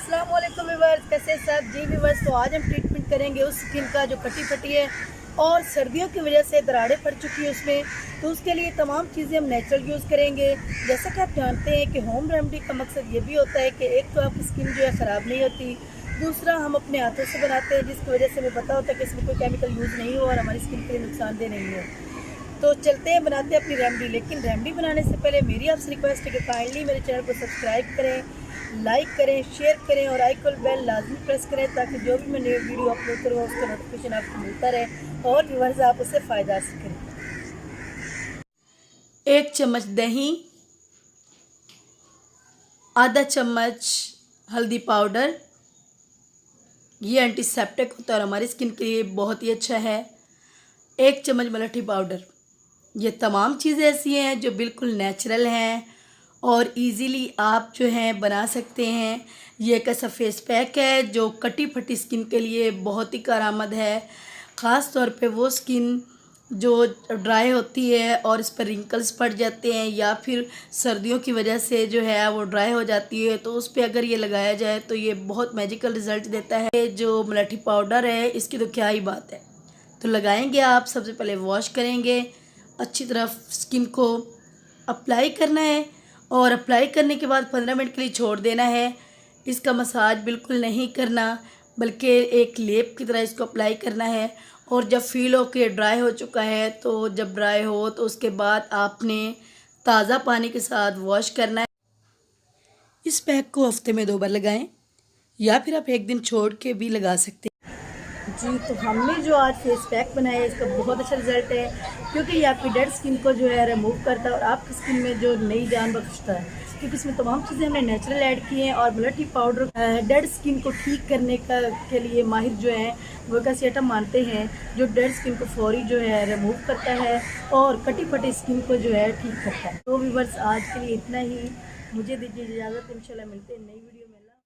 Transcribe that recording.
अस्सलाम वालेकुम व्यूअर्स, कैसे सब जी व्यूअर्स। तो आज हम ट्रीटमेंट करेंगे उस स्किन का जो कटी फटी है और सर्दियों की वजह से दरारें पड़ चुकी है उसमें। तो उसके लिए तमाम चीज़ें हम नेचुरल यूज़ करेंगे। जैसा कि आप जानते हैं कि होम रेमेडी का मकसद ये भी होता है कि एक तो आपकी स्किन जो है ख़राब नहीं होती, दूसरा हम अपने हाथों से बनाते हैं जिसकी वजह से हमें पता होता है कि इसमें कोई केमिकल यूज़ नहीं हो और हमारी स्किन के लिए नुकसानदेह नहीं हो। तो चलते हैं बनाते हैं अपनी रेमेडी। लेकिन रेमेडी बनाने से पहले मेरी आपसे रिक्वेस्ट है कि काइंडली मेरे चैनल को सब्सक्राइब करें, लाइक करें, शेयर करें और आइकन बेल लाजमी प्रेस करें ताकि जो भी मैं नई वीडियो अपलोड करूँ उसका नोटिफिकेशन आपको मिलता रहे और व्यूअर्स आप उससे फ़ायदा हासिल करें। 1 चम्मच दही, आधा चम्मच हल्दी पाउडर, ये एंटीसेप्टिक होता है और हमारी स्किन के लिए बहुत ही अच्छा है। 1 चम्मच मलठी पाउडर। ये तमाम चीज़ें ऐसी हैं जो बिल्कुल नेचुरल हैं और इजीली आप जो हैं बना सकते हैं। ये एक ऐसा फेस पैक है जो कटी फटी स्किन के लिए बहुत ही कारआमद है। ख़ास तौर पे वो स्किन जो ड्राई होती है और इस पर रिंकल्स पड़ जाते हैं या फिर सर्दियों की वजह से जो है वो ड्राई हो जाती है, तो उस पर अगर ये लगाया जाए तो ये बहुत मैजिकल रिज़ल्ट देता है। जो मलठी पाउडर है इसकी तो क्या ही बात है। तो लगाएंगे आप, सबसे पहले वॉश करेंगे, अच्छी तरह स्किन को अप्लाई करना है और अप्लाई करने के बाद 15 मिनट के लिए छोड़ देना है। इसका मसाज बिल्कुल नहीं करना बल्कि एक लेप की तरह इसको अप्लाई करना है। और जब फील हो कि ड्राई हो चुका है तो जब ड्राई हो तो उसके बाद आपने ताज़ा पानी के साथ वॉश करना है। इस पैक को हफ्ते में 2 बार लगाएं या फिर आप एक दिन छोड़ के भी लगा सकते हैं। जी, तो हमने जो आज फेस पैक बनाया है इसका बहुत अच्छा रिजल्ट है क्योंकि ये आपकी डेड स्किन को जो है रिमूव करता है और आपकी स्किन में जो नई जान बख्शता है, क्योंकि इसमें तमाम चीज़ें हमने नेचुरल ऐड की हैं। और मलठी पाउडर डेड स्किन को ठीक करने के लिए माहिर जो हैं वो एक ऐसी आइटम मानते हैं जो डेड स्किन को फौरी जो है रिमूव करता है और कटी फटी स्किन को जो है ठीक करता है। तो व्यूअर्स आज के लिए इतना ही, मुझे दीजिए इजाज़त। इंशाल्लाह मिलते हैं नई वीडियो में।